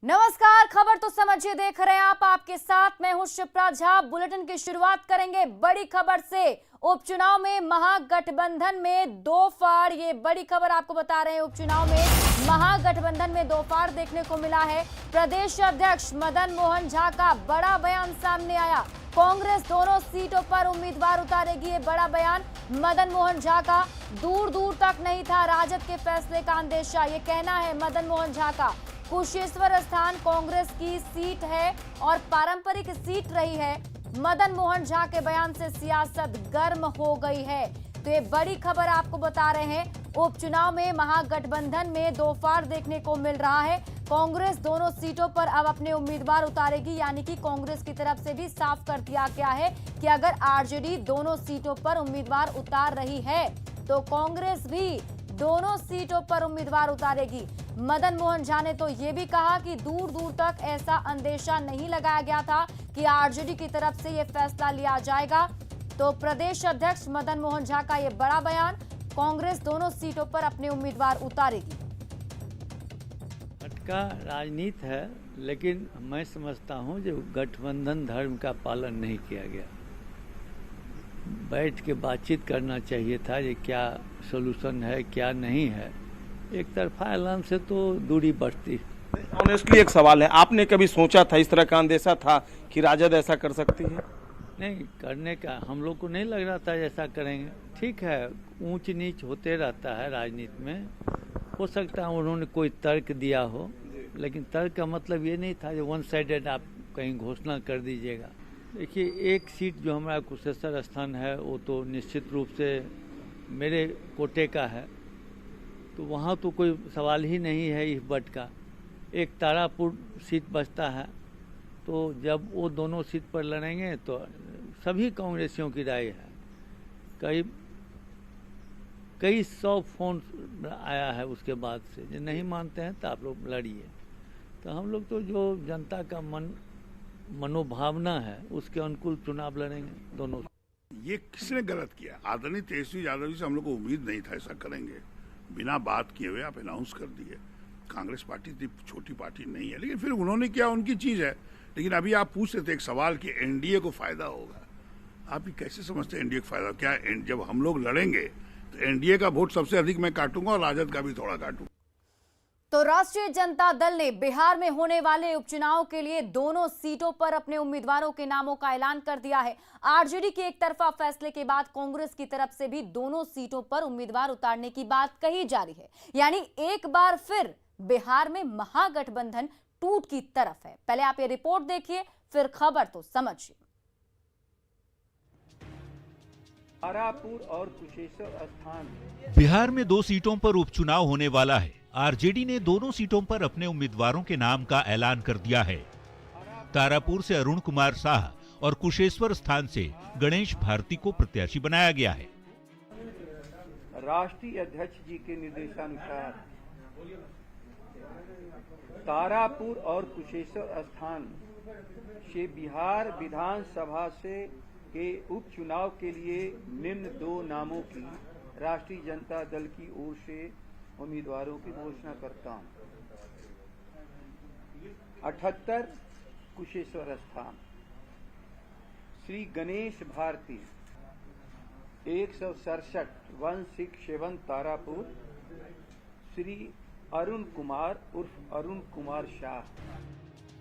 नमस्कार, खबर तो समझिए देख रहे हैं आप, आपके साथ मैं हूं शिप्रा झा। बुलेटिन की शुरुआत करेंगे बड़ी खबर से। उपचुनाव में महागठबंधन में दो फाड़, ये बड़ी खबर आपको बता रहे हैं। उपचुनाव में महागठबंधन में दो फाड़ देखने को मिला है। प्रदेश अध्यक्ष मदन मोहन झा का बड़ा बयान सामने आया। कांग्रेस दोनों सीटों पर उम्मीदवार उतारेगी, ये बड़ा बयान मदन मोहन झा का। दूर दूर तक नहीं था राजद के फैसले का अंदेशा, ये कहना है मदन मोहन झा का। कुशेश्वर स्थान कांग्रेस की सीट है और पारंपरिक सीट रही है। मदन मोहन झा के बयान से सियासत गर्म हो गई है, तो ये बड़ी खबर आपको बता रहे हैं। उपचुनाव में महागठबंधन में दो फाड़ देखने को मिल रहा है। कांग्रेस दोनों सीटों पर अब अपने उम्मीदवार उतारेगी, यानी कि कांग्रेस की तरफ से भी साफ कर दिया गया है कि अगर आरजेडी दोनों सीटों पर उम्मीदवार उतार रही है तो कांग्रेस भी दोनों सीटों पर उम्मीदवार उतारेगी। मदन मोहन झा ने तो ये भी कहा कि दूर दूर तक ऐसा अंदेशा नहीं लगाया गया था कि आरजेडी की तरफ से ये फैसला लिया जाएगा। तो प्रदेश अध्यक्ष मदन मोहन झा का ये बड़ा बयान, कांग्रेस दोनों सीटों पर अपने उम्मीदवार उतारेगी। का राजनीति है, लेकिन मैं समझता हूं जो गठबंधन धर्म का पालन नहीं किया गया। बैठ के बातचीत करना चाहिए था, ये क्या सोल्यूशन है क्या नहीं है। एक तरफा ऐलान से तो दूरी बढ़ती। ऑनेस्टली एक सवाल है, आपने कभी सोचा था, इस तरह का अंदेशा था कि राजद ऐसा कर सकती है? नहीं करने का हम लोग को नहीं लग रहा था ऐसा करेंगे। ठीक है, ऊंच नीच होते रहता है राजनीति में, हो सकता है उन्होंने कोई तर्क दिया हो, लेकिन तर्क का मतलब ये नहीं था जो वन साइडेड आप कहीं घोषणा कर दीजिएगा। देखिए, एक सीट जो हमारा कुशेश्वर स्थान है वो तो निश्चित रूप से मेरे कोटे का है, तो वहाँ तो कोई सवाल ही नहीं है इस बट का। एक तारापुर सीट बचता है, तो जब वो दोनों सीट पर लड़ेंगे तो सभी कांग्रेसियों की राय है। कई 100 फोन आया है उसके बाद से, जो नहीं मानते हैं तो आप लोग लड़िए। तो हम लोग तो जो जनता का मनोभावना है उसके अनुकूल चुनाव लड़ेंगे दोनों। ये किसने गलत किया? आदरणीय तेजस्वी यादव जी से हम लोग को उम्मीद नहीं था ऐसा करेंगे। बिना बात किए हुए आप अनाउंस कर दिए। कांग्रेस पार्टी इतनी छोटी पार्टी नहीं है, लेकिन फिर उन्होंने किया उनकी चीज है। लेकिन अभी आप पूछ रहे थे एक सवाल कि एनडीए को फायदा होगा। आप ये कैसे समझते हैं एनडीए को फायदा? क्या जब हम लोग लड़ेंगे तो एनडीए का वोट सबसे अधिक मैं काटूंगा और राजद का भी थोड़ा काटूंगा। तो राष्ट्रीय जनता दल ने बिहार में होने वाले उपचुनाव के लिए दोनों सीटों पर अपने उम्मीदवारों के नामों का ऐलान कर दिया है। आरजेडी के एक तरफा फैसले के बाद कांग्रेस की तरफ से भी दोनों सीटों पर उम्मीदवार उतारने की बात कही जा रही है, यानी एक बार फिर बिहार में महागठबंधन टूट की तरफ है। पहले आप ये रिपोर्ट देखिए, फिर खबर तो समझिए। तारापुर और कुशेश्वर स्थान बिहार में दो सीटों पर उपचुनाव होने वाला है। आरजेडी ने दोनों सीटों पर अपने उम्मीदवारों के नाम का ऐलान कर दिया है। तारापुर से अरुण कुमार शाह और कुशेश्वर स्थान से गणेश भारती को प्रत्याशी बनाया गया है। राष्ट्रीय अध्यक्ष जी के निर्देशानुसार तारापुर और कुशेश्वर स्थान से बिहार विधानसभा से के उपचुनाव के लिए निम्न दो नामों की राष्ट्रीय जनता दल की ओर से उम्मीदवारों की घोषणा करता हूं। 78 कुशेश्वर स्थान श्री गणेश भारती, 167 तारापुर श्री अरुण कुमार उर्फ अरुण कुमार शाह।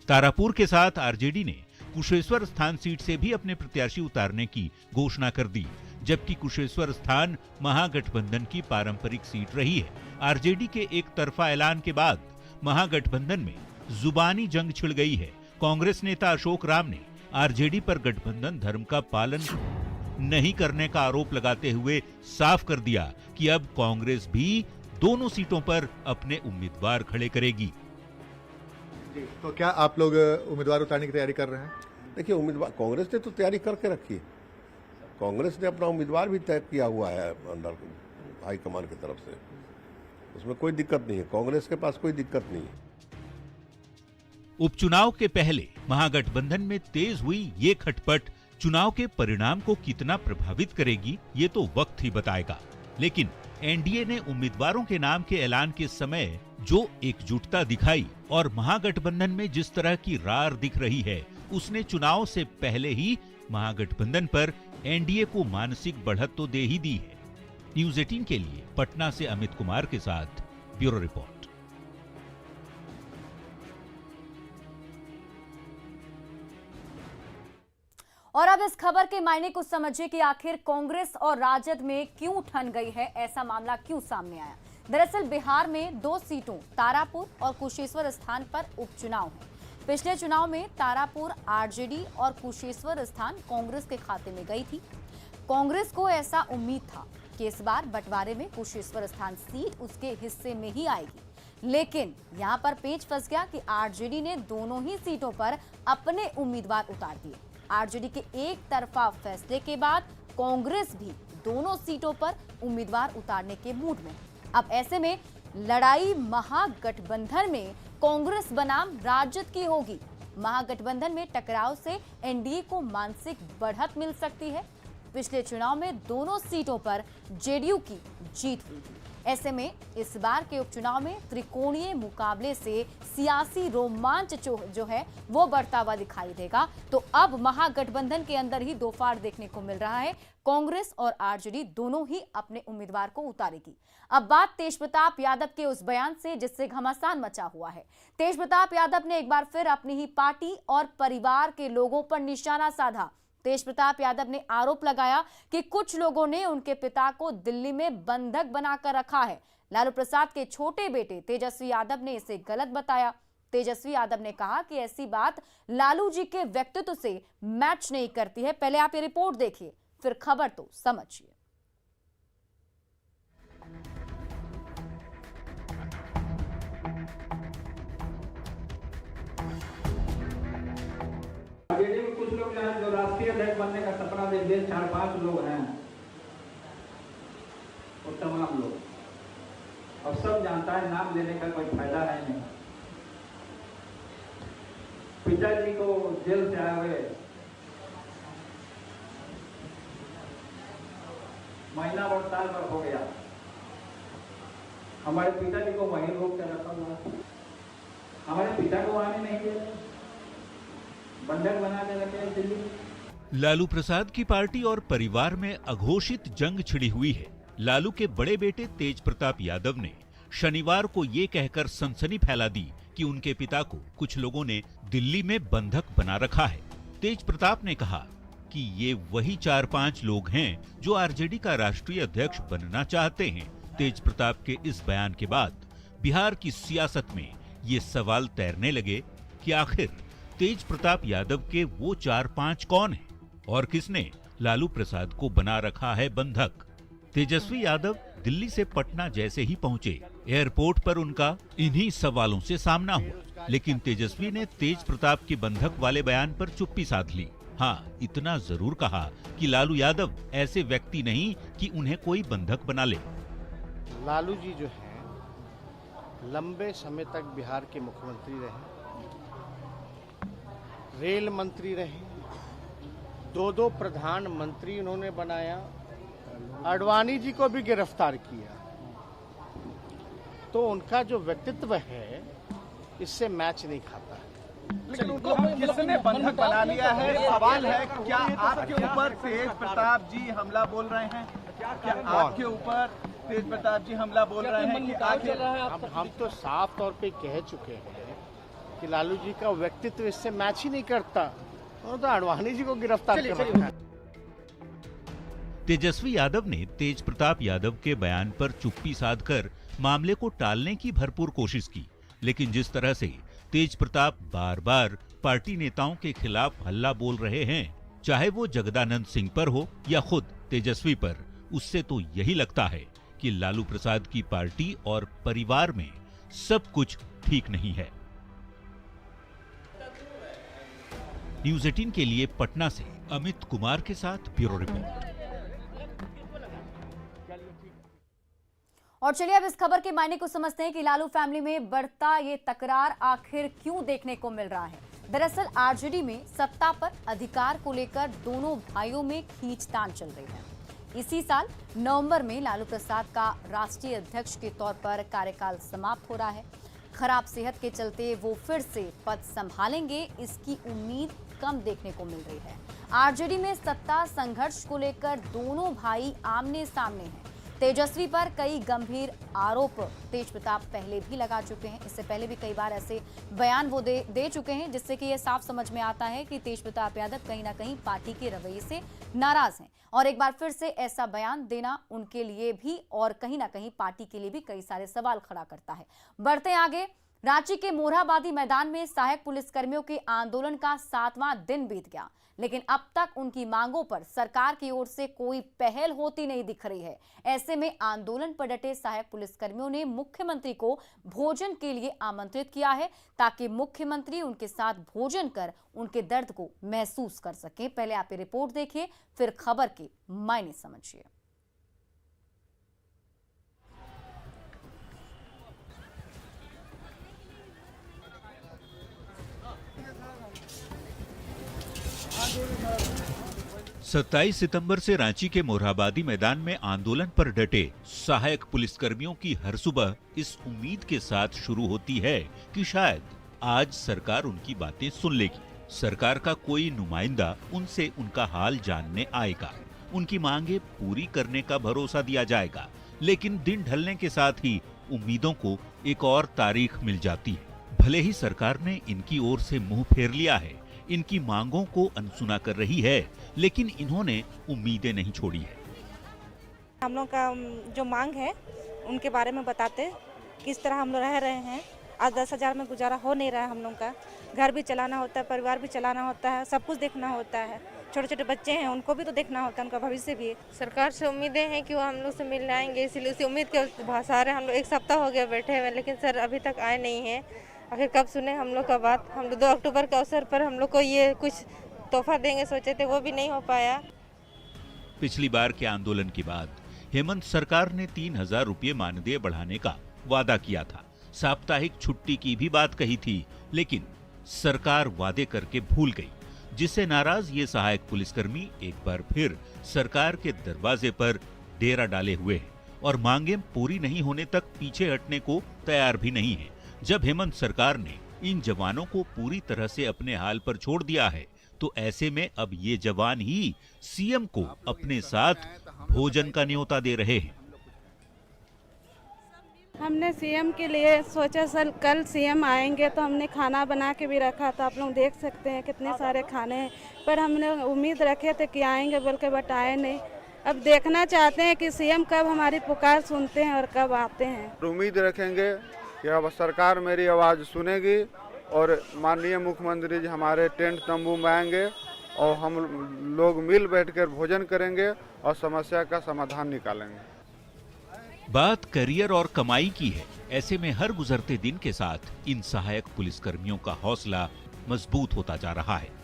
तारापुर के साथ आरजेडी ने कुशेश्वर स्थान सीट से भी अपने प्रत्याशी उतारने की घोषणा कर दी, जबकि कुशेश्वर स्थान महागठबंधन की पारंपरिक सीट रही है। आरजेडी के एक तरफा ऐलान के बाद महागठबंधन में जुबानी जंग छिड़ गई है। कांग्रेस नेता अशोक राम ने आरजेडी पर गठबंधन धर्म का पालन नहीं करने का आरोप लगाते हुए साफ कर दिया कि अब कांग्रेस भी दोनों सीटों पर अपने उम्मीदवार खड़े करेगी। तो क्या आप लोग उम्मीदवार उतारने की तैयारी कर रहे हैं? देखिए, उम्मीदवार कांग्रेस ने तो तैयारी करके रखी है। कांग्रेस ने अपना उम्मीदवार भी तय किया हुआ है अंदर हाईकमान की तरफ से, उसमें कोई दिक्कत नहीं है। कांग्रेस के पास कोई दिक्कत नहीं है। उपचुनाव के पहले महागठबंधन में तेज हुई ये खटपट चुनाव के परिणाम को कितना प्रभावित करेगी, ये तो वक्त ही बताएगा। लेकिन एनडीए ने उम्मीदवारों के नाम के ऐलान के समय जो एकजुटता दिखाई और महागठबंधन में जिस तरह की रार दिख रही है, उसने चुनाव से पहले ही महागठबंधन पर एनडीए को मानसिक बढ़त तो दे ही दी है। न्यूज 18 के लिए पटना से अमित कुमार के साथ ब्यूरो रिपोर्ट। और अब इस खबर के मायने को समझिए कि आखिर कांग्रेस और राजद में क्यों ठन गई है, ऐसा मामला क्यों सामने आया। दरअसल बिहार में 2 सीटों तारापुर और कुशेश्वर स्थान पर उपचुनाव है। पिछले चुनाव में तारापुर आरजेडी और कुशेश्वर स्थान कांग्रेस के खाते में गई थी। कांग्रेस को ऐसा उम्मीद था कि इस बार बंटवारे में कुशेश्वर स्थान सीट उसके हिस्से में ही आएगी, लेकिन यहां पर पेच फंस गया कि आरजेडी ने दोनों ही सीटों पर अपने उम्मीदवार उतार दिए। आरजेडी के एक तरफा फैसले के बाद कांग्रेस भी दोनों सीटों पर उम्मीदवार उतारने के मूड में। अब ऐसे में लड़ाई महागठबंधन में कांग्रेस बनाम राजद की होगी। महागठबंधन में टकराव से एनडीए को मानसिक बढ़त मिल सकती है। पिछले चुनाव में दोनों सीटों पर जेडीयू की जीत हुई थी। ऐसे में इस बार के उपचुनाव में त्रिकोणीय मुकाबले से सियासी रोमांच जो है वो बढ़ता हुआ दिखाई देगा। तो अब महागठबंधन के अंदर ही 2 फाड़ देखने को मिल रहा है। कांग्रेस और आरजेडी दोनों ही अपने उम्मीदवार को उतारेगी। अब बात तेजप्रताप यादव के उस बयान से जिससे घमासान मचा हुआ है। तेजप्रताप यादव ने एक बार फिर अपनी ही पार्टी और परिवार के लोगों पर निशाना साधा। तेजप्रताप यादव ने आरोप लगाया कि कुछ लोगों ने उनके पिता को दिल्ली में बंधक बनाकर रखा है। लालू प्रसाद के छोटे बेटे तेजस्वी यादव ने इसे गलत बताया। तेजस्वी यादव ने कहा कि ऐसी बात लालू जी के व्यक्तित्व से मैच नहीं करती है। पहले आप ये रिपोर्ट देखिए, फिर खबर तो समझिए। आरजेडी में कुछ लोग हैं जो राष्ट्रीय अध्यक्ष बनने का सपना देखते हैं। 4-5 लोग हैं और तमाम लोग, अब सब जानता है, नाम लेने का कोई फायदा है नहीं। पिताजी को जेल से आए हुए महीना और साल भर हो गया। हमारे पिताजी को वहीं रोक कर रखा हुआ, हमारे पिता को आने नहीं दे रहे, बंधक बना के रखे दिल्ली। लालू प्रसाद की पार्टी और परिवार में अघोषित जंग छिड़ी हुई है। लालू के बड़े बेटे तेजप्रताप यादव ने शनिवार को ये कहकर सनसनी फैला दी कि उनके पिता को कुछ लोगों ने दिल्ली में बंधक बना रखा है। तेजप्रताप ने कहा कि ये वही 4-5 लोग हैं जो आरजेडी का राष्ट्रीय अध्यक्ष बनना चाहते हैं। तेजप्रताप के इस बयान के बाद बिहार की सियासत में ये सवाल तैरने लगे कि आखिर तेजप्रताप यादव के वो 4-5 कौन हैं और किसने लालू प्रसाद को बना रखा है बंधक। तेजस्वी यादव दिल्ली से पटना जैसे ही पहुंचे, एयरपोर्ट पर उनका इन्हीं सवालों से सामना हुआ, लेकिन तेजस्वी ने तेजप्रताप के बंधक वाले बयान पर चुप्पी साध ली। हाँ, इतना जरूर कहा कि लालू यादव ऐसे व्यक्ति नहीं कि उन्हें कोई बंधक बना ले। लालू जी जो हैं लंबे समय तक बिहार के मुख्यमंत्री रहे, रेल मंत्री रहे, 2 प्रधानमंत्री उन्होंने बनाया, आडवाणी जी को भी गिरफ्तार किया। तो उनका जो व्यक्तित्व है इससे मैच नहीं खाता है। लेकिन उनको किसने बंधक बना लिया है? सवाल है, क्या आपके ऊपर तेजप्रताप जी हमला बोल रहे हैं? क्या आपके ऊपर तेजप्रताप जी हमला बोल रहे हैं कि आखिर हम तो साफ तौर पे कह चुके हैं कि लालू जी का व्यक्तित्व इससे मैच ही नहीं करता, और तो आडवाणी जी को गिरफ्तार कर रखा है। तेजस्वी यादव ने तेजप्रताप यादव के बयान पर चुप्पी साधकर मामले को टालने की भरपूर कोशिश की, लेकिन जिस तरह से तेजप्रताप बार-बार पार्टी नेताओं के खिलाफ हल्ला बोल रहे हैं, चाहे वो जगदानंद सिंह पर हो या खुद तेजस्वी पर, उससे तो यही लगता है कि लालू प्रसाद की पार्टी और परिवार में सब कुछ ठीक नहीं है। न्यूज 18 के लिए पटना से अमित कुमार के साथ ब्यूरो रिपोर्ट। और चलिए अब इस खबर के मायने को समझते हैं कि लालू फैमिली में बढ़ता ये तकरार आखिर क्यों देखने को मिल रहा है। दरअसल आरजेडी में सत्ता पर अधिकार को लेकर दोनों भाइयों में खींचतान चल रही है। इसी साल नवंबर में लालू प्रसाद का राष्ट्रीय अध्यक्ष के तौर पर कार्यकाल समाप्त हो रहा है। खराब सेहत के चलते वो फिर से पद संभालेंगे, इसकी उम्मीद कम देखने को मिल रही है। आरजेडी में सत्ता संघर्ष को लेकर दोनों भाई आमने सामने हैं। तेजस्वी पर कई गंभीर आरोप तेज प्रताप पहले भी लगा चुके हैं। इससे पहले भी कई बार ऐसे बयान वो दे चुके हैं, जिससे कि ये साफ समझ में आता है कि तेज प्रताप यादव कहीं ना कहीं पार्टी के रवैये से नाराज हैं और एक बार फिर से ऐसा बयान देना उनके लिए भी और कहीं ना कहीं पार्टी के लिए भी कई सारे सवाल खड़ा करता है। बढ़ते आगे, रांची के मोरहाबादी मैदान में सहायक पुलिसकर्मियों के आंदोलन का 7वां दिन बीत गया, लेकिन अब तक उनकी मांगों पर सरकार की ओर से कोई पहल होती नहीं दिख रही है। ऐसे में आंदोलन पर डटे सहायक पुलिसकर्मियों ने मुख्यमंत्री को भोजन के लिए आमंत्रित किया है, ताकि मुख्यमंत्री उनके साथ भोजन कर उनके दर्द को महसूस कर सके। पहले आप ये रिपोर्ट देखिए, फिर खबर के मायने समझिए। 27 सितंबर से रांची के मोरहाबादी मैदान में आंदोलन पर डटे सहायक पुलिसकर्मियों की हर सुबह इस उम्मीद के साथ शुरू होती है कि शायद आज सरकार उनकी बातें सुन लेगी। सरकार का कोई नुमाइंदा उनसे उनका हाल जानने आएगा, उनकी मांगे पूरी करने का भरोसा दिया जाएगा। लेकिन दिन ढलने के साथ ही उम्मीदों को एक और तारीख मिल जाती है। भले ही सरकार ने इनकी ओर से मुंह फेर लिया है, इनकी मांगों को अनसुना कर रही है, लेकिन इन्होंने उम्मीदें नहीं छोड़ी है। हम लोग का जो मांग है उनके बारे में बताते, किस तरह हम लोग रह रहे हैं। आज 10,000 में गुजारा हो नहीं रहा है। हम लोग का घर भी चलाना होता है, परिवार भी चलाना होता है, सब कुछ देखना होता है। छोटे छोटे बच्चे हैं, उनको भी तो देखना होता है, उनका भविष्य भी। सरकार से उम्मीदें हैं कि वो हम लोग से मिलने आएंगे, इसलिए उसी उम्मीद के सहारे हम लोग 1 सप्ताह हो गया बैठे हुए, लेकिन सर अभी तक आए नहीं हैं। आखिर कब सुने हम लोग का बात। हम लोग 2 अक्टूबर के अवसर पर हम लोग को ये कुछ तोहफा देंगे सोचे थे, वो भी नहीं हो पाया। पिछली बार के आंदोलन के बाद हेमंत सरकार ने 3,000 रुपये मानदेय बढ़ाने का वादा किया था। साप्ताहिक छुट्टी की भी बात कही थी, लेकिन सरकार वादे करके भूल गई, जिससे नाराज ये सहायक पुलिसकर्मी एक बार फिर सरकार के दरवाजे पर डेरा डाले हुए हैं और मांगे पूरी नहीं होने तक पीछे हटने को तैयार भी नहीं है। जब हेमंत सरकार ने इन जवानों को पूरी तरह से अपने हाल पर छोड़ दिया है, तो ऐसे में अब ये जवान ही सीएम को अपने साथ भोजन का न्योता दे रहे हैं। हमने सीएम के लिए सोचा सर कल सीएम आएंगे, तो हमने खाना बना के भी रखा था। आप लोग देख सकते हैं कितने सारे खाने हैं, पर हमने उम्मीद रखे थे कि आएंगे बोल के, बट आए नहीं। अब देखना चाहते हैं कि सीएम कब हमारी पुकार सुनते हैं और कब आते हैं। उम्मीद रखेंगे कि अब सरकार मेरी आवाज़ सुनेगी और माननीय मुख्यमंत्री जी हमारे टेंट तंबू में आएंगे और हम लोग मिल बैठकर भोजन करेंगे और समस्या का समाधान निकालेंगे। बात करियर और कमाई की है। ऐसे में हर गुजरते दिन के साथ इन सहायक पुलिसकर्मियों का हौसला मजबूत होता जा रहा है।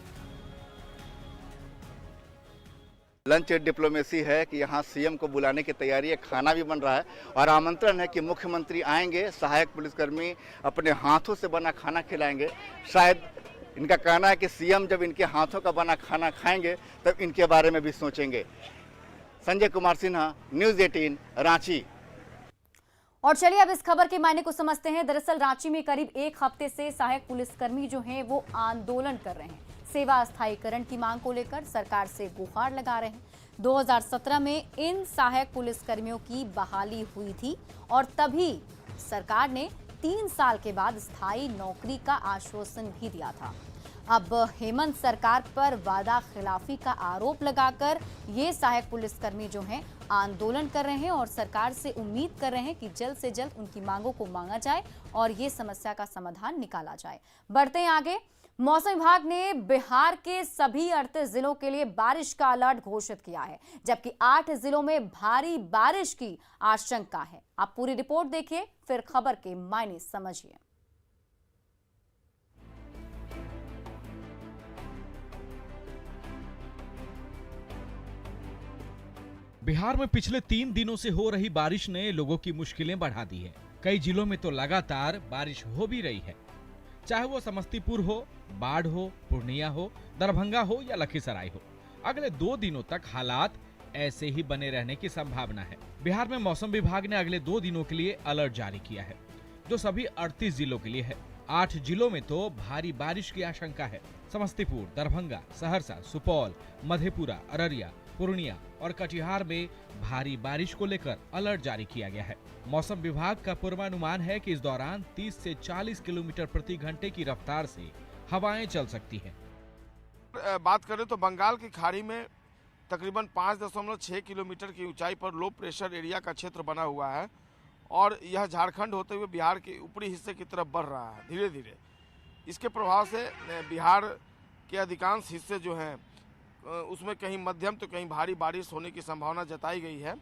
लंच डिप्लोमेसी है कि यहाँ सीएम को बुलाने की तैयारी है, खाना भी बन रहा है और आमंत्रण है कि मुख्यमंत्री आएंगे, सहायक पुलिसकर्मी अपने हाथों से बना खाना खिलाएंगे। शायद इनका कहना है कि सीएम जब इनके हाथों का बना खाना खाएंगे तब इनके बारे में भी सोचेंगे। संजय कुमार सिन्हा, न्यूज़ 18, रांची। और चलिए अब इस खबर के मायने को समझते हैं। दरअसल रांची में करीब 1 हफ्ते से सहायक पुलिसकर्मी जो हैं वो आंदोलन कर रहे हैं। सेवा स्थायीकरण की मांग को लेकर सरकार से गुहार लगा रहे हैं। 2017 में इन सहायक पुलिसकर्मियों की बहाली हुई थी और तभी सरकार ने 3 साल के बाद स्थायी नौकरी का आश्वासन भी दिया था। अब हेमंत सरकार पर वादा खिलाफी का आरोप लगाकर ये सहायक पुलिसकर्मी जो हैं आंदोलन कर रहे हैं और सरकार से उम्मीद कर रहे हैं कि जल्द से जल्द उनकी मांगों को मांगा जाए और ये समस्या का समाधान निकाला जाए। बढ़ते हैं आगे। मौसम विभाग ने बिहार के सभी 38 जिलों के लिए बारिश का अलर्ट घोषित किया है, जबकि 8 जिलों में भारी बारिश की आशंका है। आप पूरी रिपोर्ट देखिए, फिर खबर के मायने समझिए। बिहार में पिछले 3 दिनों से हो रही बारिश ने लोगों की मुश्किलें बढ़ा दी है। कई जिलों में तो लगातार बारिश हो भी रही है, चाहे वो समस्तीपुर हो, बाढ़ हो, पूर्णिया हो, दरभंगा हो या लखीसराय हो। अगले 2 दिनों तक हालात ऐसे ही बने रहने की संभावना है। बिहार में मौसम विभाग ने अगले 2 दिनों के लिए अलर्ट जारी किया है, जो सभी 38 जिलों के लिए है। 8 जिलों में तो भारी बारिश की आशंका है। समस्तीपुर, दरभंगा, सहरसा, सुपौल, मधेपुरा, अररिया, पूर्णिया और कटिहार में भारी बारिश को लेकर अलर्ट जारी किया गया है। मौसम विभाग का पूर्वानुमान है कि इस दौरान 30 से 40 किलोमीटर प्रति घंटे की रफ्तार से हवाएं चल सकती हैं। बात करें तो बंगाल की खाड़ी में तकरीबन 5.6 किलोमीटर की ऊंचाई पर लो प्रेशर एरिया का क्षेत्र बना हुआ है और यह झारखंड होते हुए बिहार के ऊपरी हिस्से की तरफ बढ़ रहा है धीरे धीरे। इसके प्रभाव से बिहार के अधिकांश हिस्से जो हैं उसमें कहीं मध्यम तो कहीं भारी बारिश होने की संभावना जताई गई है।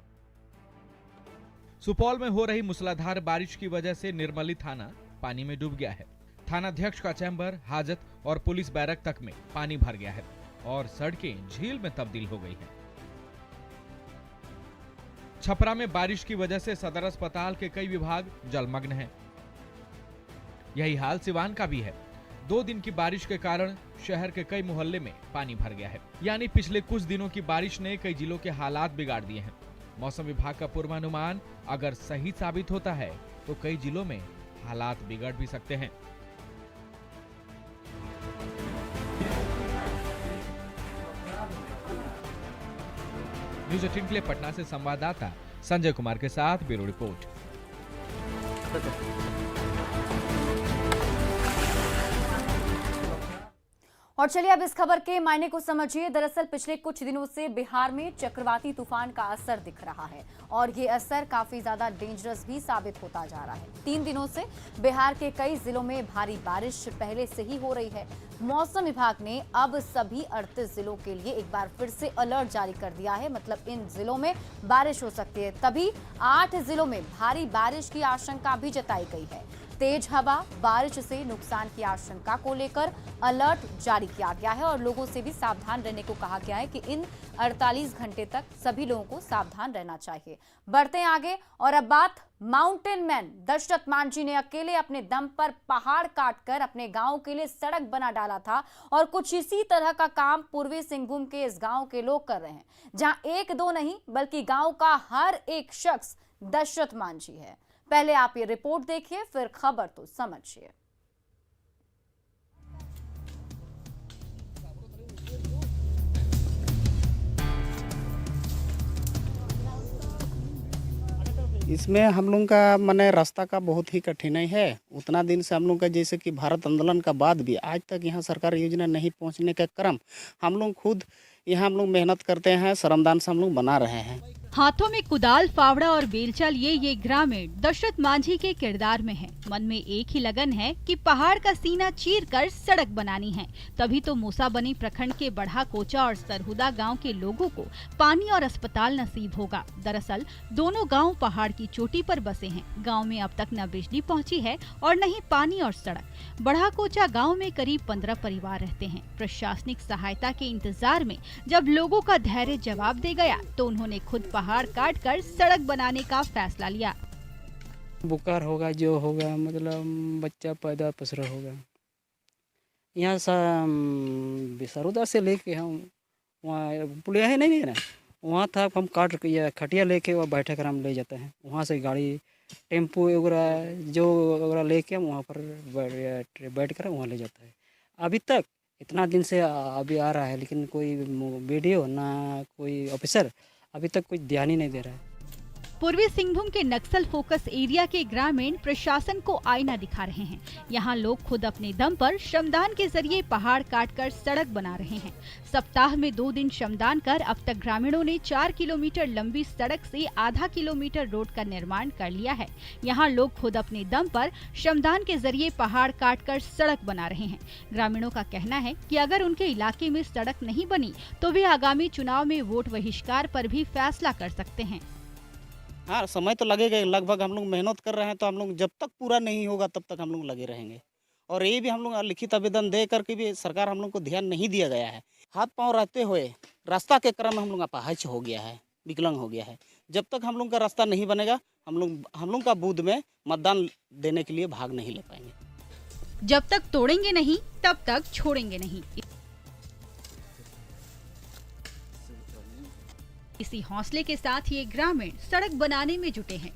सुपौल में हो रही मूसलाधार बारिश की वजह से निर्मली थाना पानी में डूब गया है। थानाध्यक्ष का चैम्बर, हाजत और पुलिस बैरक तक में पानी भर गया है और सड़कें झील में तब्दील हो गई हैं। छपरा में बारिश की वजह से सदर अस्पताल के कई विभाग जलमग्न हैं। यही हाल सिवान का भी है। 2 दिन की बारिश के कारण शहर के कई मोहल्ले में पानी भर गया है। यानी पिछले कुछ दिनों की बारिश ने कई जिलों के हालात बिगाड़ दिए हैं। मौसम विभाग का पूर्वानुमान अगर सही साबित होता है तो कई जिलों में हालात बिगड़ भी सकते हैं। न्यूज 18 के लिए पटना से संवाददाता संजय कुमार के साथ ब्यूरो रिपोर्ट। और चलिए अब इस खबर के मायने को समझिए। दरअसल पिछले कुछ दिनों से बिहार में चक्रवाती तूफान का असर दिख रहा है और ये असर काफी ज्यादा डेंजरस भी साबित होता जा रहा है। 3 दिनों से बिहार के कई जिलों में भारी बारिश पहले से ही हो रही है। मौसम विभाग ने अब सभी 38 जिलों के लिए एक बार फिर से अलर्ट जारी कर दिया है। मतलब इन जिलों में बारिश हो सकती है। तभी 8 जिलों में भारी बारिश की आशंका भी जताई गई है। तेज हवा, बारिश से नुकसान की आशंका को लेकर अलर्ट जारी किया गया है और लोगों से भी सावधान रहने को कहा गया है कि इन 48 घंटे तक सभी लोगों को सावधान रहना चाहिए। बढ़ते हैं आगे और अब बात माउंटेन मैन दशरथ मांझी ने अकेले अपने दम पर पहाड़ काटकर अपने गांव के लिए सड़क बना डाला था और कुछ इसी तरह का काम पूर्वी सिंहभूम के इस गांव के लोग कर रहे हैं, जहां 1-2 नहीं बल्कि गांव का हर एक शख्स दशरथ मांझी है। पहले आप ये रिपोर्ट देखिए, फिर खबर तो समझिए। इसमें हम लोग का माने रास्ता का बहुत ही कठिनाई है। उतना दिन से हम लोग का जैसे कि भारत आंदोलन का बाद भी आज तक यहाँ सरकार योजना नहीं पहुँचने का क्रम हम लोग खुद यहाँ हम लोग मेहनत करते हैं, श्रमदान से हम लोग बना रहे हैं। हाथों में कुदाल, फावड़ा और बेलचा लिए ये ग्रामीण दशरथ मांझी के किरदार में है। मन में एक ही लगन है कि पहाड़ का सीना चीरकर सड़क बनानी है। तभी तो मूसाबनी प्रखंड के बढ़ा कोचा और सरहुदा गांव के लोगों को पानी और अस्पताल नसीब होगा। दरअसल दोनों गांव पहाड़ की चोटी पर बसे हैं। गांव में अब तक न बिजली पहुंची है और न ही पानी और सड़क। बढ़ा कोचा गाँव में करीब 15 परिवार रहते हैं। प्रशासनिक सहायता के इंतजार में जब लोगों का धैर्य जवाब दे गया तो उन्होंने खुद पहाड़ काट कर सड़क बनाने का फैसला लिया। बुखार होगा, जो होगा, मतलब बच्चा पैदा पसरा होगा। यहाँ सरहुदा से लेके हम वहाँ पुलिया है नहीं ना, वहाँ था हम काट के खटिया लेके वहाँ बैठे कर हम ले जाते हैं। वहाँ से गाड़ी टेम्पो वगैरह जो वगैरह लेके हम वहाँ पर बैठ कर वहाँ ले जाता है। अभी तक इतना दिन से अभी आ रहा है, लेकिन कोई वीडियो ना कोई ऑफिसर अभी तक कोई ध्यान ही नहीं दे रहा है। पूर्वी सिंहभूम के नक्सल फोकस एरिया के ग्रामीण प्रशासन को आईना दिखा रहे हैं। यहाँ लोग खुद अपने दम पर श्रमदान के जरिए पहाड़ काटकर सड़क बना रहे हैं। सप्ताह में 2 दिन श्रमदान कर अब तक ग्रामीणों ने 4 किलोमीटर लंबी सड़क से आधा किलोमीटर रोड का निर्माण कर लिया है। यहाँ लोग खुद अपने दम पर श्रमदान के जरिए पहाड़ काटकर सड़क बना रहे हैं। ग्रामीणों का कहना है कि अगर उनके इलाके में सड़क नहीं बनी तो वे आगामी चुनाव में वोट बहिष्कार पर भी फैसला कर सकते हैं। हाँ, समय तो लगेगा। लगभग हम लोग मेहनत कर रहे हैं, तो हम लोग जब तक पूरा नहीं होगा तब तक हम लोग लगे रहेंगे। और ये भी हम लोग लिखित आवेदन दे करके भी सरकार हम लोग को ध्यान नहीं दिया गया है। हाथ पांव रहते हुए रास्ता के क्रम में हम लोग अपाहज हो गया है, विकलांग हो गया है। जब तक हम लोग का रास्ता नहीं बनेगा हम लोग का बूथ में मतदान देने के लिए भाग नहीं ले पाएंगे। जब तक तोड़ेंगे नहीं तब तक छोड़ेंगे नहीं। इसी हौसले के साथ ये ग्रामीण सड़क बनाने में जुटे हैं।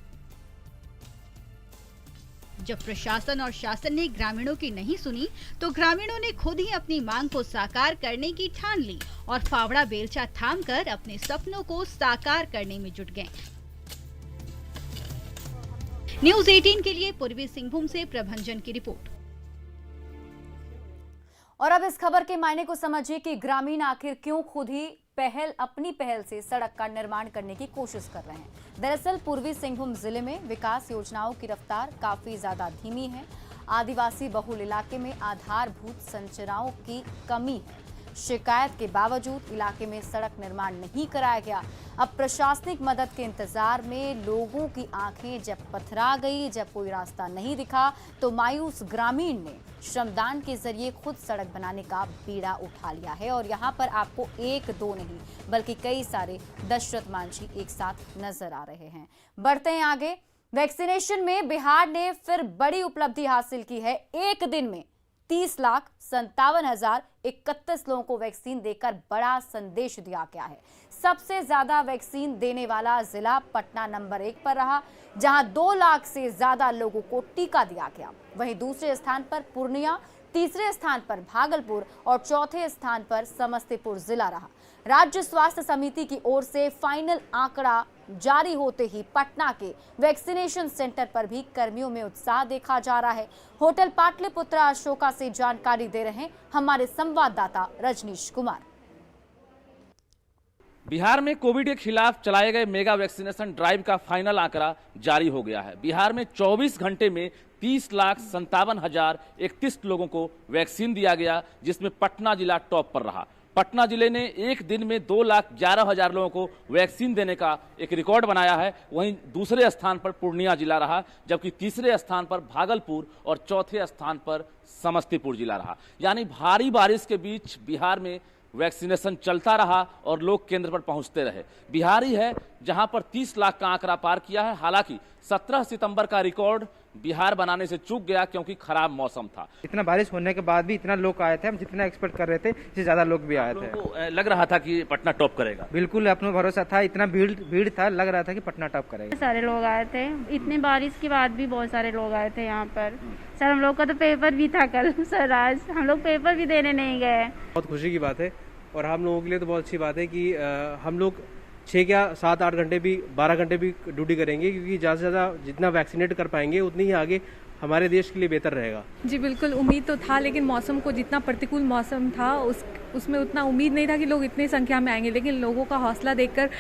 जब प्रशासन और शासन ने ग्रामीणों की नहीं सुनी तो ग्रामीणों ने खुद ही अपनी मांग को साकार करने की ठान ली और फावड़ा बेलचा थामकर अपने सपनों को साकार करने में जुट गए। न्यूज़ 18 के लिए पूर्वी सिंहभूम से प्रभंजन की रिपोर्ट। और अब इस खबर के मायने को समझिए कि ग्रामीण आखिर क्यों खुद ही अपनी पहल से सड़क का निर्माण करने की कोशिश कर रहे हैं। दरअसल पूर्वी सिंहभूम जिले में विकास योजनाओं की रफ्तार काफी ज्यादा धीमी है। आदिवासी बहुल इलाके में आधारभूत संरचनाओं की कमी है। शिकायत के बावजूद इलाके में सड़क निर्माण नहीं कराया गया। अब प्रशासनिक मदद के इंतजार में लोगों की आंखें जब पथरा गई, जब कोई रास्ता नहीं दिखा, तो मायूस ग्रामीण ने श्रमदान के जरिए खुद सड़क बनाने का बीड़ा उठा लिया है। और यहाँ पर आपको एक दो नहीं बल्कि कई सारे दशरथ मांझी एक साथ नजर आ रहे हैं। बढ़ते हैं आगे। वैक्सीनेशन में बिहार ने फिर बड़ी उपलब्धि हासिल की है। एक दिन में 30,57,031 लोगों को वैक्सीन देकर बड़ा संदेश दिया गया है। सबसे ज्यादा वैक्सीन देने वाला जिला पटना नंबर 1 पर रहा, जहां 2 लाख से ज्यादा लोगों को टीका दिया गया। वहीं दूसरे स्थान पर पूर्णिया, तीसरे स्थान पर भागलपुर और चौथे स्थान पर समस्तीपुर जिला रहा। राज्य स्वास्थ्य समिति की ओर से फाइनल आंकड़ा जारी होते ही पटना के वैक्सीनेशन सेंटर पर भी कर्मियों में उत्साह देखा जा रहा है। होटल पाटलिपुत्र अशोका से जानकारी दे रहे हैं हमारे संवाददाता रजनीश कुमार। बिहार में कोविड के खिलाफ चलाए गए मेगा वैक्सीनेशन ड्राइव का फाइनल आंकड़ा जारी हो गया है। बिहार में 24 घंटे में 30,57,031 लोगों को वैक्सीन दिया गया, जिसमें पटना जिला टॉप पर रहा। पटना जिले ने एक दिन में 2,11,000 लोगों को वैक्सीन देने का एक रिकॉर्ड बनाया है। वहीं दूसरे स्थान पर पूर्णिया जिला रहा, जबकि तीसरे स्थान पर भागलपुर और चौथे स्थान पर समस्तीपुर जिला रहा। यानी भारी बारिश के बीच बिहार में वैक्सीनेशन चलता रहा और लोग केंद्र पर पहुंचते रहे। बिहार ही है जहां पर 30 लाख का आंकड़ा पार किया है। हालांकि 17 सितंबर का रिकॉर्ड बिहार बनाने से चूक गया क्योंकि खराब मौसम था। इतना बारिश होने के बाद भी इतना लोग आए थे, हम जितना एक्सपेक्ट कर रहे थे इससे ज्यादा लोग भी आए थे। लग रहा था कि पटना टॉप करेगा। बिल्कुल अपना भरोसा था, इतना भीड़ था, लग रहा था कि पटना टॉप करेगा। सारे लोग आए थे, इतनी बारिश के बाद भी बहुत सारे लोग आए थे यहाँ पर। सर हम लोग का तो पेपर भी था कल, सर आज हम लोग पेपर भी देने नहीं गए। बहुत खुशी की बात है और हम लोगों के लिए तो बहुत अच्छी बात है कि हम लोग 6 या 7-8 घंटे भी 12 घंटे भी ड्यूटी करेंगे, क्योंकि ज़्यादा से ज़्यादा जितना वैक्सीनेट कर पाएंगे उतनी ही आगे हमारे देश के लिए बेहतर रहेगा। जी बिल्कुल, उम्मीद तो था, लेकिन मौसम को जितना प्रतिकूल मौसम था उसमें उतना उम्मीद नहीं था कि लोग इतनी संख्या में आएंगे। लेकिन लोगों का हौसला देखकर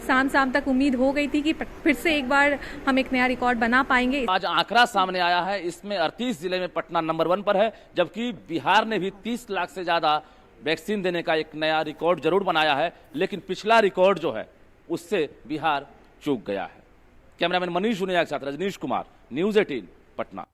शाम तक उम्मीद हो गई थी कि फिर से एक बार हम एक नया रिकॉर्ड बना पाएंगे। आज आंकड़ा सामने आया है, इसमें 38 जिले में पटना नंबर 1 पर है, जबकि बिहार ने भी 30 लाख से ज्यादा वैक्सीन देने का एक नया रिकॉर्ड जरूर बनाया है, लेकिन पिछला रिकॉर्ड जो है उससे बिहार चूक गया है। कैमरामैन मनीष जुनिया के साथ रजनीश कुमार, न्यूज़ 18 पटना।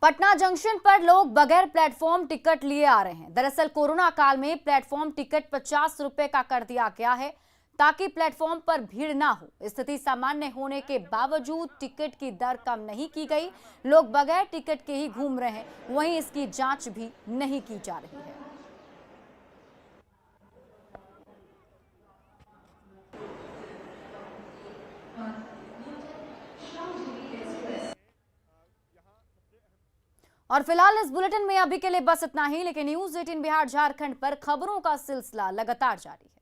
पटना जंक्शन पर लोग बगैर प्लेटफॉर्म टिकट लिए आ रहे हैं। दरअसल कोरोना काल में प्लेटफॉर्म टिकट 50 रुपए का कर दिया गया है ताकि प्लेटफॉर्म पर भीड़ ना हो। स्थिति सामान्य होने के बावजूद टिकट की दर कम नहीं की गई। लोग बगैर टिकट के ही घूम रहे हैं, वहीं इसकी जांच भी नहीं की जा रही है। और फिलहाल इस बुलेटिन में अभी के लिए बस इतना ही, लेकिन न्यूज़ 18 बिहार झारखंड पर खबरों का सिलसिला लगातार जारी है।